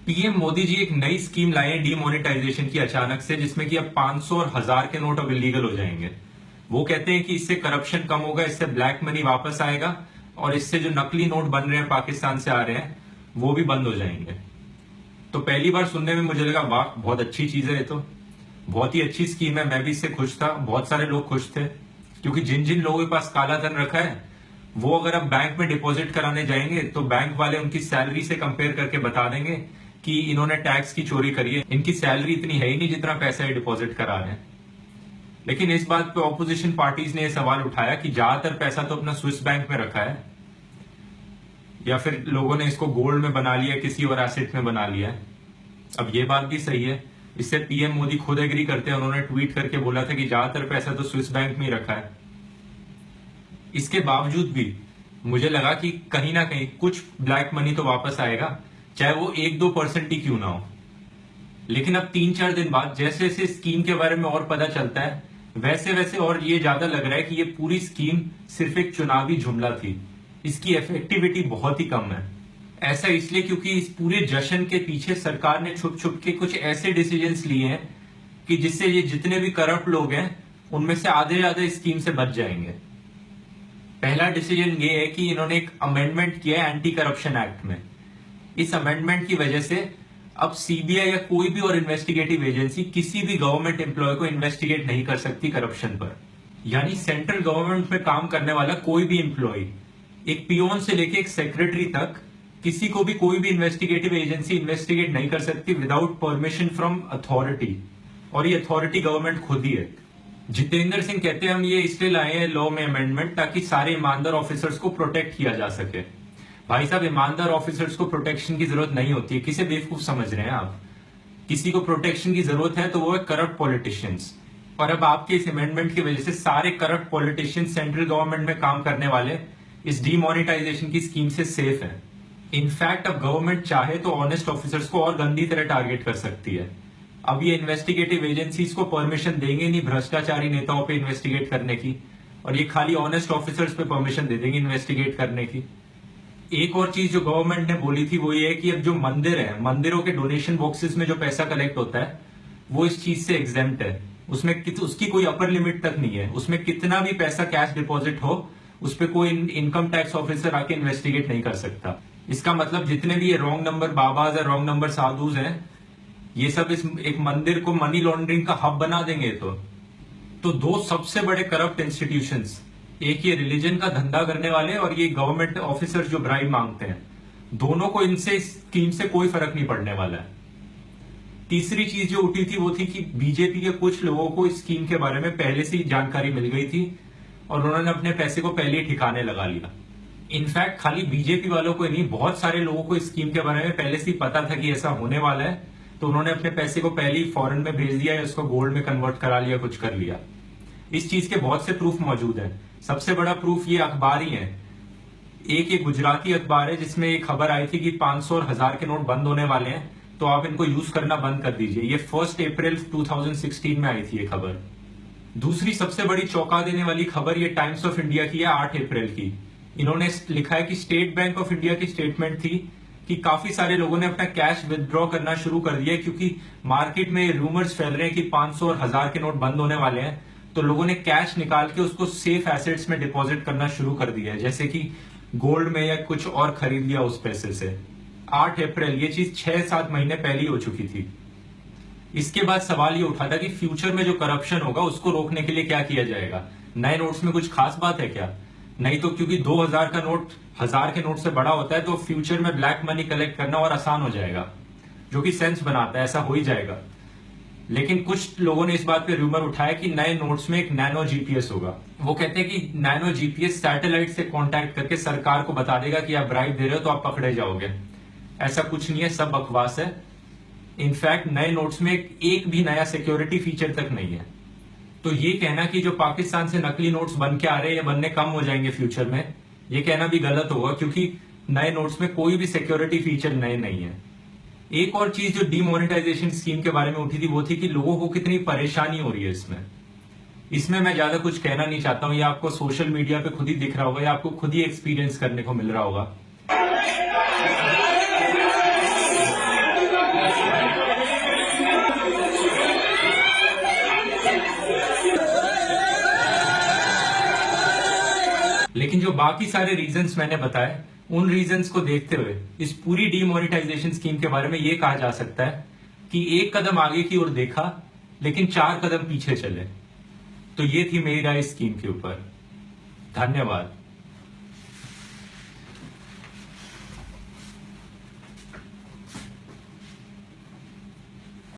PM Modi ji एक नई scheme लाए हैं डीमोनेटाइजेशन की अचानक से, जिसमें कि अब 500 और 1000 के नोट अब इलीगल हो जाएंगे। वो कहते हैं कि इससे करप्शन कम होगा, इससे ब्लैक मनी वापस आएगा और इससे जो नकली नोट बन रहे हैं पाकिस्तान से आ रहे हैं वो भी बंद हो जाएंगे। तो पहली बार सुनने में मुझे लगा वाह, बहुत अच्छी चीज है, ये तो बहुत ही अच्छी स्कीम है। मैं भी इससे खुश था, बहुत सारे लोग खुश थे, क्योंकि जिन जिन लोगों के पास काला धन रखा है वो अगर अब बैंक में डिपॉजिट कराने जाएंगे तो बैंक वाले उनकी सैलरी से कंपेयर करके बता देंगे कि इन्होंने टैक्स की चोरी करी है, इनकी सैलरी इतनी है ही नहीं जितना पैसा ये डिपॉजिट करा रहे हैं। लेकिन इस बात पे ऑपोजिशन पार्टीज ने यह सवाल उठाया कि ज्यादातर पैसा तो अपना स्विस बैंक में रखा है, या फिर लोगों ने इसको गोल्ड में बना लिया, किसी और एसेट में बना लिया है। अब ये बात भी सही है, इससे पीएम मोदी खुद एग्री करते हैं। उन्होंने ट्वीट करके बोला था कि ज्यादातर पैसा तो स्विस बैंक में ही रखा है। इसके बावजूद भी मुझे लगा कि कहीं ना कहीं कुछ ब्लैक मनी तो वापस आएगा, चाहे वो 1-2% ही क्यों ना हो। लेकिन अब 3-4 दिन बाद जैसे जैसे स्कीम के बारे में और पता चलता है, वैसे वैसे और ये ज्यादा लग रहा है कि ये पूरी स्कीम सिर्फ एक चुनावी जुमला थी, इसकी इफेक्टिविटी बहुत ही कम है। ऐसा इसलिए क्योंकि इस पूरे जश्न के पीछे सरकार ने छुप छुप के कुछ ऐसे डिसीजंस लिए हैं कि जिससे ये जितने भी करप्ट लोग हैं उनमें से आधे ज्यादा इस स्कीम से बच जाएंगे। पहला डिसीजन ये है कि इन्होंने एक अमेंडमेंट किया है एंटी करप्शन एक्ट में। इस अमेंडमेंट की वजह से अब सीबीआई या कोई भी और इन्वेस्टिगेटिव एजेंसी किसी भी गवर्नमेंट एम्प्लॉय को इन्वेस्टिगेट नहीं कर सकती करप्शन पर। यानी सेंट्रल गवर्नमेंट में काम करने वाला कोई भी एम्प्लॉय, एक पियोन से लेके एक सेक्रेटरी तक, किसी को भी कोई भी इन्वेस्टिगेटिव एजेंसी इन्वेस्टिगेट नहीं कर सकती विदाउट परमिशन फ्रॉम अथॉरिटी, और ये अथॉरिटी गवर्नमेंट खुद ही है। जितेंद्र सिंह कहते हैं हम ये इसलिए लाए हैं लॉ में अमेंडमेंट ताकि सारे ईमानदार ऑफिसर्स को प्रोटेक्ट किया जा सके। भाई साहब, ईमानदार ऑफिसर्स को प्रोटेक्शन की जरूरत नहीं होती है। किसे बेवकूफ समझ रहे हैं आप? किसी को प्रोटेक्शन की जरूरत है तो वो है करप्ट पॉलिटिशियंस। और अब आपके इस अमेंडमेंट की वजह से सारे करप्ट पॉलिटिशियंस सेंट्रल गवर्नमेंट में काम करने वाले इस डीमोनेटाइजेशन की स्कीम से सेफ है। इनफैक्ट अब गवर्नमेंट चाहे तो ऑनेस्ट ऑफिसर्स को और गंदी तरह टारगेट कर सकती है। अब ये इन्वेस्टिगेटिव एजेंसीज को परमिशन देंगे नहीं भ्रष्टाचारी नेताओं पे इन्वेस्टिगेट करने की, और ये खाली ऑनेस्ट ऑफिसर्स पे परमिशन दे देंगे इन्वेस्टिगेट करने की। एक और चीज जो गवर्नमेंट ने बोली थी वो ये है कि अब जो मंदिर है, मंदिरों के डोनेशन बॉक्सेस में जो पैसा कलेक्ट होता है वो इस चीज से एग्जेम्प्ट है। उसमें उसकी कोई अपर लिमिट तक नहीं है। उसमें कितना भी पैसा कैश डिपॉजिट हो उस पर कोई इनकम टैक्स ऑफिसर आके इन्वेस्टिगेट नहीं कर सकता। इसका मतलब जितने भी ये रॉन्ग नंबर बाबाज और रॉन्ग नंबर साधुज हैं, ये सब इस एक मंदिर को मनी लॉन्ड्रिंग का हब बना देंगे। तो दो सबसे बड़े करप्ट इंस्टीट्यूशंस, एक ये रिलीजन का धंधा करने वाले और ये गवर्नमेंट ऑफिसर जो ब्राइब मांगते हैं, दोनों को इनसे स्कीम से कोई फर्क नहीं पड़ने वाला है। तीसरी चीज जो उठी थी वो थी कि बीजेपी के कुछ लोगों को इस स्कीम के बारे में पहले से ही जानकारी मिल गई थी और उन्होंने अपने पैसे को पहले ही ठिकाने लगा लिया। इनफैक्ट खाली बीजेपी वालों को ही नहीं, बहुत सारे लोगों को इस स्कीम के बारे में पहले से ही पता था कि ऐसा होने वाला है, तो उन्होंने अपने पैसे को पहले ही फॉरेन में भेज दिया या उसको गोल्ड में कन्वर्ट करा लिया, कुछ कर लिया। इस चीज के बहुत से प्रूफ मौजूद है। सबसे बड़ा प्रूफ ये अखबार ही है। एक ये गुजराती अखबार है जिसमें एक खबर आई थी कि 500 और 1000 के नोट बंद होने वाले हैं, तो आप इनको यूज करना बंद कर दीजिए। ये 1 अप्रैल 2016 में आई थी ये खबर। दूसरी सबसे बड़ी चौंका देने वाली खबर ये टाइम्स ऑफ इंडिया की है 8 अप्रैल की। इन्होंने लिखा है कि स्टेट बैंक ऑफ इंडिया की स्टेटमेंट थी कि काफी सारे लोगों ने अपना कैश विदड्रॉ करना शुरू कर दिया, क्योंकि मार्केट में रूमर्स फैल रहे हैं कि 500 और 1000 के नोट बंद होने वाले हैं। तो लोगों ने कैश निकाल के उसको सेफ एसेट्स में डिपॉजिट करना शुरू कर दिया है, जैसे कि गोल्ड में या कुछ और खरीद लिया उस पैसे से। 8 अप्रैल, ये चीज 6-7 महीने पहले ही हो चुकी थी। इसके बाद सवाल ये उठा था कि फ्यूचर में जो करप्शन होगा उसको रोकने के लिए क्या किया जाएगा। नए नोट्स में कुछ खास बात है क्या? नहीं तो, क्योंकि 2000 का नोट 1000 के नोट से बड़ा होता है तो फ्यूचर में ब्लैक मनी कलेक्ट करना और आसान हो जाएगा, जो कि सेंस बनाता है, ऐसा हो ही जाएगा। लेकिन कुछ लोगों ने इस बात पे रूमर उठाया कि नए नोट्स में एक नैनो जीपीएस होगा। वो कहते हैं कि नैनो जीपीएस सैटेलाइट से कांटेक्ट करके सरकार को बता देगा कि आप ब्राइब दे रहे हो तो आप पकड़े जाओगे। ऐसा कुछ नहीं है, सब बकवास है। इनफैक्ट नए नोट्स में एक भी नया सिक्योरिटी फीचर तक नहीं है। तो ये कहना कि जो पाकिस्तान से नकली नोट्स बन के आ रहे हैं या बनने कम हो जाएंगे फ्यूचर में, ये कहना भी गलत होगा, क्योंकि नए नोट्स में कोई भी सिक्योरिटी फीचर नए नहीं है। एक और चीज जो डीमोनेटाइजेशन स्कीम के बारे में उठी थी वो थी कि लोगों को कितनी परेशानी हो रही है इसमें मैं ज्यादा कुछ कहना नहीं चाहता हूं। ये आपको सोशल मीडिया पे खुद ही दिख रहा होगा या आपको खुद ही एक्सपीरियंस करने को मिल रहा होगा। लेकिन जो बाकी सारे रीजंस मैंने बताए, उन रीजंस को देखते हुए इस पूरी डीमोनेटाइजेशन स्कीम के बारे में यह कहा जा सकता है कि एक कदम आगे की ओर देखा लेकिन 4 कदम पीछे चले। तो ये थी मेरी राय इस स्कीम के ऊपर। धन्यवाद।